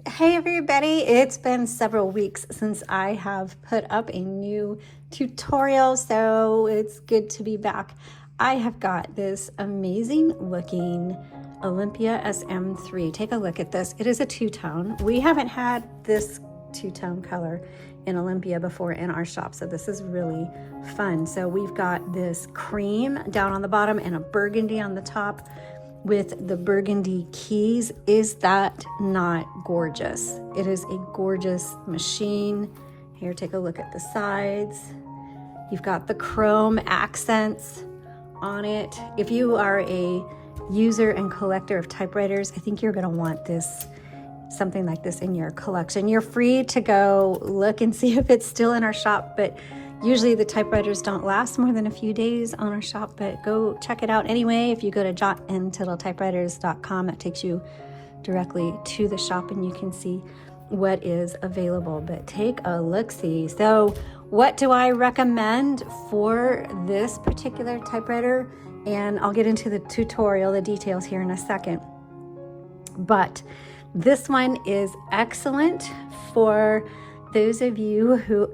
Hey everybody, it's been several weeks since I have put up a new tutorial, so it's good to be back. I have got this amazing looking Olympia SM3. Take a look at this. It is a two-tone. We haven't had this two-tone color in Olympia before in our shop, so this is really fun. So we've got this cream down on the bottom and a burgundy on the top with the burgundy keys. Is that not gorgeous? It is a gorgeous machine. Here, take a look at the sides. You've got the chrome accents on it. If you are a user and collector of typewriters, I think you're gonna want this, something like this in your collection. You're free to go look and see if it's still in our shop, but usually the typewriters don't last more than a few days on our shop, but go check it out anyway. If you go to jotandtittletypewriters.com, that takes you directly to the shop and you can see what is available, but take a look-see. So what do I recommend for this particular typewriter? And I'll get into the tutorial, the details here in a second. But this one is excellent for those of you who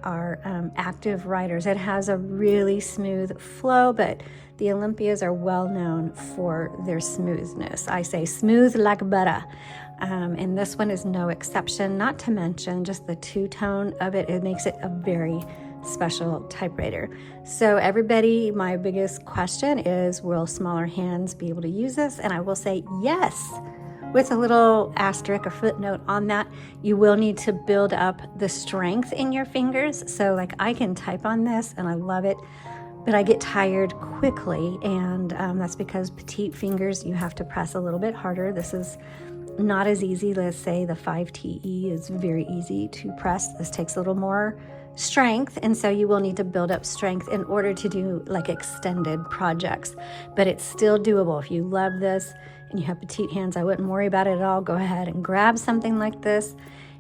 are active writers. It has a really smooth flow, but the Olympias are well known for their smoothness. I say smooth like butter. And this one is no exception, not to mention just the two-tone of it. It makes it a very special typewriter. So everybody, my biggest question is, will smaller hands be able to use this? And I will say yes. With a little asterisk or footnote on that, you will need to build up the strength in your fingers. So like I can type on this and I love it, but I get tired quickly. And that's because petite fingers, you have to press a little bit harder. This is not as easy. Let's say the 5TE is very easy to press. This takes a little more strength, and so you will need to build up strength in order to do like extended projects, but it's still doable. If you love this and you have petite hands, I wouldn't worry about it at all. Go ahead and grab something like this,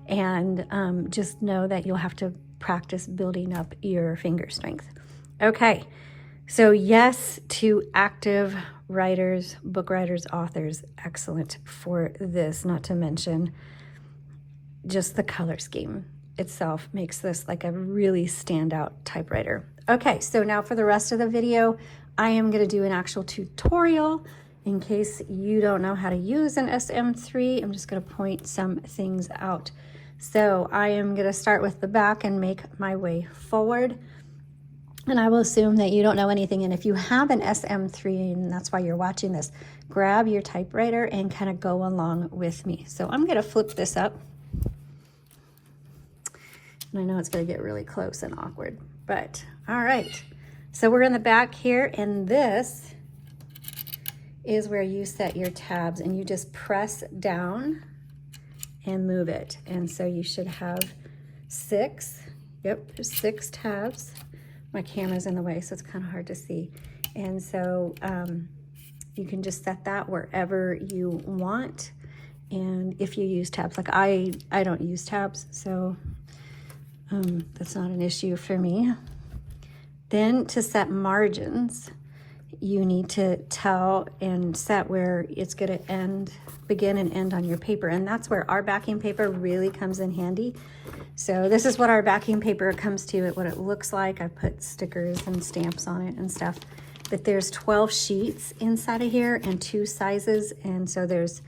and just know that you'll have to practice building up your finger strength. Okay, so yes to active writers, book writers, authors, excellent for this, not to mention just the color scheme itself makes this like a really standout typewriter. Okay, so now for the rest of the video, I am going to do an actual tutorial. In case you don't know how to use an SM3, I'm just going to point some things out. So I am going to start with the back and make my way forward. And I will assume that you don't know anything. And if you have an SM3, and that's why you're watching this, grab your typewriter and kind of go along with me. So I'm going to flip this up. And I know it's going to get really close and awkward, but all right. So we're in the back here, and this is where you set your tabs, and you just press down and move it. And so you should have 6, there's 6 tabs. My camera's in the way, so it's kind of hard to see. And so you can just set that wherever you want. And if you use tabs, like I don't use tabs, so that's not an issue for me. Then to set margins, you need to tell and set where it's going to end, begin and end on your paper. And that's where our backing paper really comes in handy. So this is what our backing paper comes to, what it looks like. I put stickers and stamps on it and stuff. But there's 12 sheets inside of here and 2 sizes. And so there's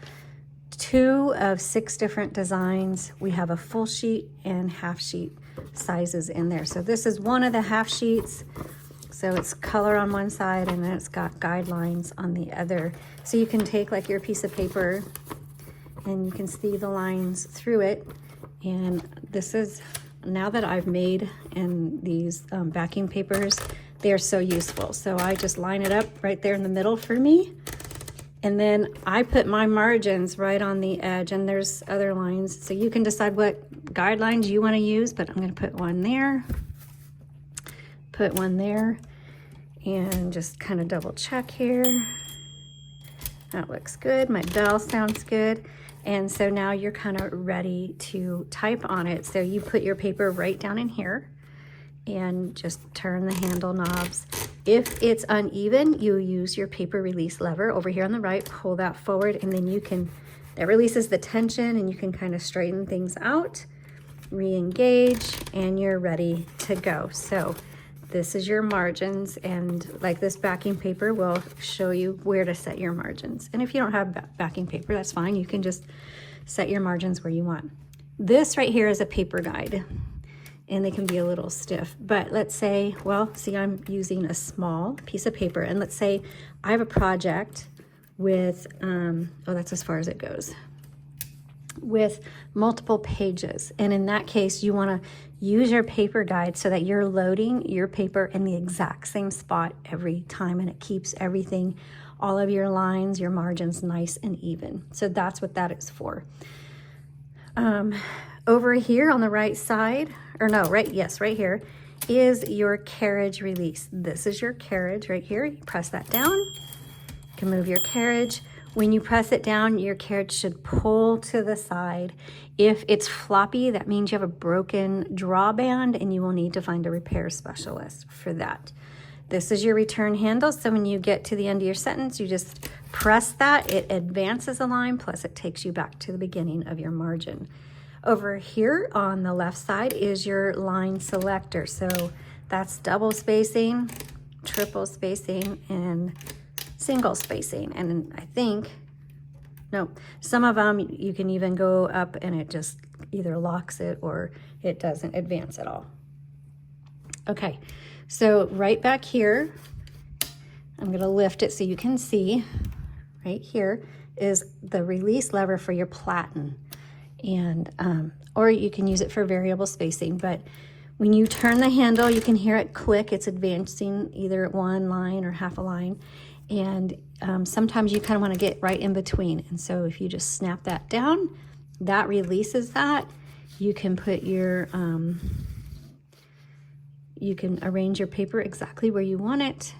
2 of 6 different designs. We have a full sheet and half sheet sizes in there. So this is one of the half sheets. So it's color on one side and then it's got guidelines on the other. So you can take like your piece of paper and you can see the lines through it. And this is, now that I've made and these backing papers, they are so useful. So I just line it up right there in the middle for me. And then I put my margins right on the edge, and there's other lines. So you can decide what guidelines you want to use, but I'm going to put one there, put one there, and just kind of double check here. That looks good. My bell sounds good. And so now you're kind of ready to type on it. So you put your paper right down in here and just turn the handle knobs. If it's uneven, you use your paper release lever over here on the right, pull that forward, and then you can That releases the tension and you can kind of straighten things out, re-engage, and you're ready to go. So this is your margins, and like this backing paper will show you where to set your margins. And if you don't have backing paper, that's fine. You can just set your margins where you want. This right here is a paper guide, and they can be a little stiff. But let's say, well, see, I'm using a small piece of paper, and let's say I have a project with, oh, that's as far as it goes, with multiple pages. And in that case, you want to use your paper guide so that you're loading your paper in the exact same spot every time, and it keeps everything, all of your lines, your margins nice and even. So that's what that is for. Over here on the right side, or no, right, yes, right here is your carriage release. This is your carriage right here. You press that down, you can move your carriage. When you press it down, your carriage should pull to the side. If it's floppy, that means you have a broken drawband, and you will need to find a repair specialist for that. This is your return handle. So when you get to the end of your sentence, you just press that. It advances a line, plus it takes you back to the beginning of your margin. Over here on the left side is your line selector. So that's double spacing, triple spacing, and single spacing. And I think, no, some of them you can even go up and it just either locks it or it doesn't advance at all. Okay, so right back here, I'm gonna lift it so you can see. Right here is the release lever for your platen. And or you can use it for variable spacing, but when you turn the handle, you can hear it click. It's advancing either one line or half a line. And sometimes you kind of want to get right in between. And so if you just snap that down, that releases that. You can put your, you can arrange your paper exactly where you want it.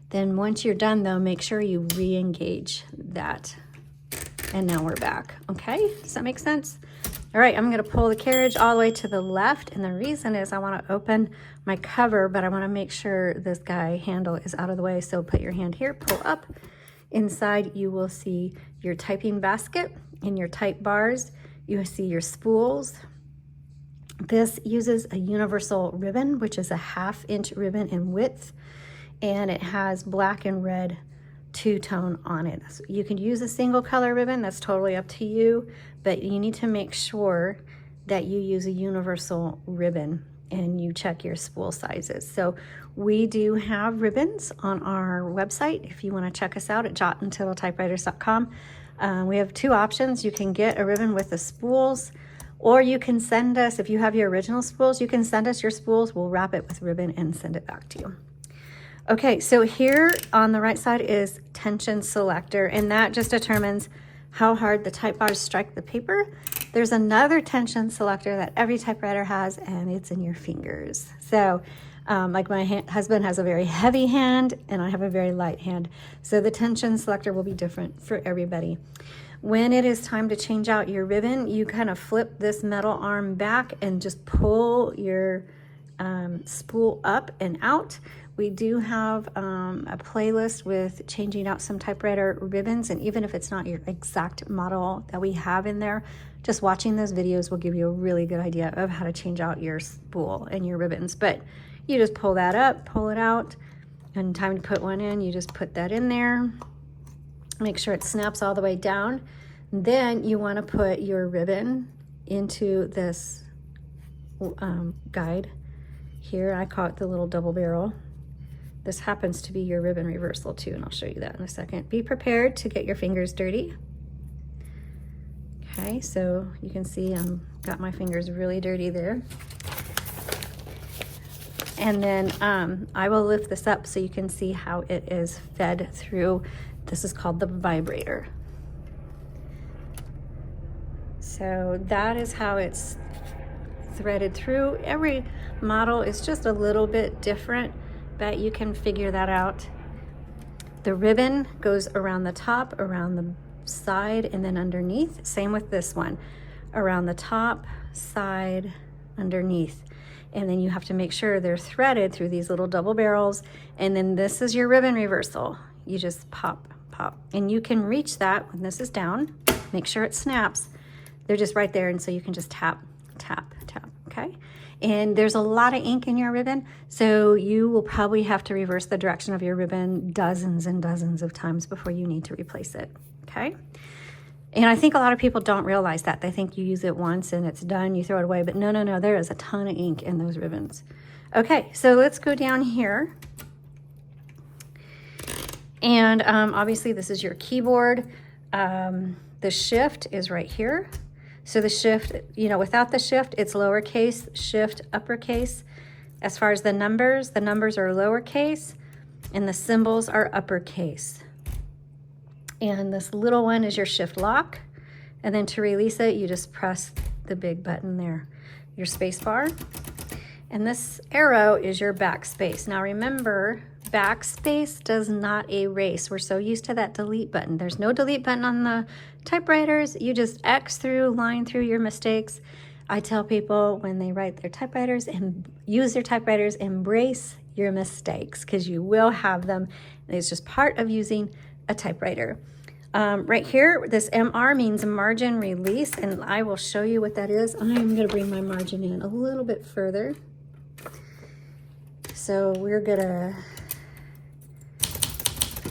Then once you're done though, make sure you re-engage that. And now we're back. Okay, does that make sense? All right, I'm gonna pull the carriage all the way to the left, and the reason is I wanna open my cover, but I wanna make sure this guy handle is out of the way. So put your hand here, pull up. Inside you will see your typing basket and your type bars. You will see your spools. This uses a universal ribbon, which is a 1/2 inch ribbon in width, and it has black and red two-tone on it. So you can use a single color ribbon, that's totally up to you, but you need to make sure that you use a universal ribbon and you check your spool sizes. So we do have ribbons on our website if you want to check us out at jotandtittletypewriters.com. We have two options. You can get a ribbon with the spools, or you can send us, if you have your original spools, you can send us your spools. We'll wrap it with ribbon and send it back to you. Okay, so here on the right side is tension selector, and that just determines how hard the type bars strike the paper. There's another tension selector that every typewriter has, and it's in your fingers. So like my husband has a very heavy hand and I have a very light hand. So the tension selector will be different for everybody. When it is time to change out your ribbon, you kind of flip this metal arm back and just pull your spool up and out. We do have a playlist with changing out some typewriter ribbons, and even if it's not your exact model that we have in there, just watching those videos will give you a really good idea of how to change out your spool and your ribbons. But you just pull that up, pull it out, and time to put one in, you just put that in there. Make sure it snaps all the way down. Then you want to put your ribbon into this guide here. I call it the little double barrel. This happens to be your ribbon reversal too, and I'll show you that in a second. Be prepared to get your fingers dirty. Okay, so you can see I've got my fingers really dirty there. And then I will lift this up so you can see how it is fed through. This is called the vibrator. So that is how it's threaded through. Every model is just a little bit different, but you can figure that out. The ribbon goes around the top, around the side, and then underneath. Same with this one, around the top, side, underneath. And then you have to make sure they're threaded through these little double barrels. And then this is your ribbon reversal. You just pop, pop. And you can reach that when this is down. make sure it snaps. They're just right there, and so you can just tap, tap, tap, okay? And there's a lot of ink in your ribbon, so you will probably have to reverse the direction of your ribbon dozens and dozens of times before you need to replace it, okay? And I think a lot of people don't realize that. They think you use it once and it's done, you throw it away, but no, no, no, there is a ton of ink in those ribbons. Okay, so let's go down here. And obviously this is your keyboard. The shift is right here. So the shift, you know, without the shift, it's lowercase, shift, uppercase. As far as the numbers are lowercase and the symbols are uppercase. And this little one is your shift lock. And then to release it, you just press the big button there, your space bar. And this arrow is your backspace. Now remember, backspace does not erase. We're so used to that delete button. There's no delete button on the typewriters. You just X through, line through your mistakes. I tell people when they write their typewriters and use their typewriters, embrace your mistakes because you will have them. It's just part of using a typewriter. Right here, this MR means margin release, and I will show you what that is. I'm going to bring my margin in a little bit further. So we're going to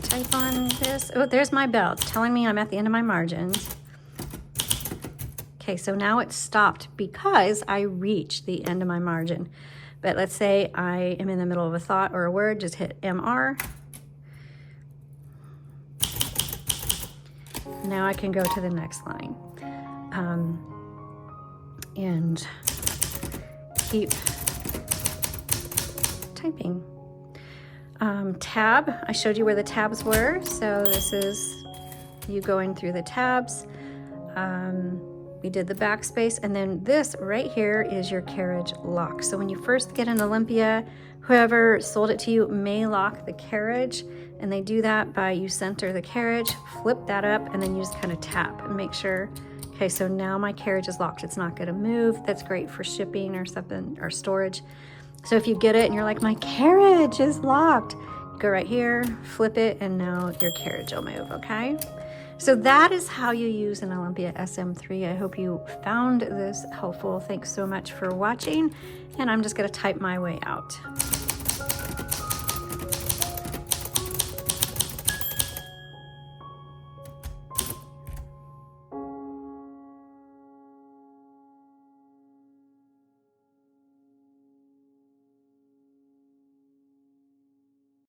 type on this. Oh, there's my bell. It's telling me I'm at the end of my margins. Okay, so now it's stopped because I reached the end of my margin. But let's say I am in the middle of a thought or a word, just hit MR. Now I can go to the next line and keep typing. Tab, I showed you where the tabs were. So this is you going through the tabs. We did the backspace, and then this right here is your carriage lock. So when you first get an Olympia, whoever sold it to you may lock the carriage, and they do that by you center the carriage, flip that up, and then you just kind of tap and make sure. Okay, so now my carriage is locked. It's not going to move. That's great for shipping or something or storage. So if you get it and you're like, my carriage is locked, go right here, flip it, and now your carriage will move, okay? So that is how you use an Olympia SM3. I hope you found this helpful. Thanks so much for watching, and I'm just going to type my way out.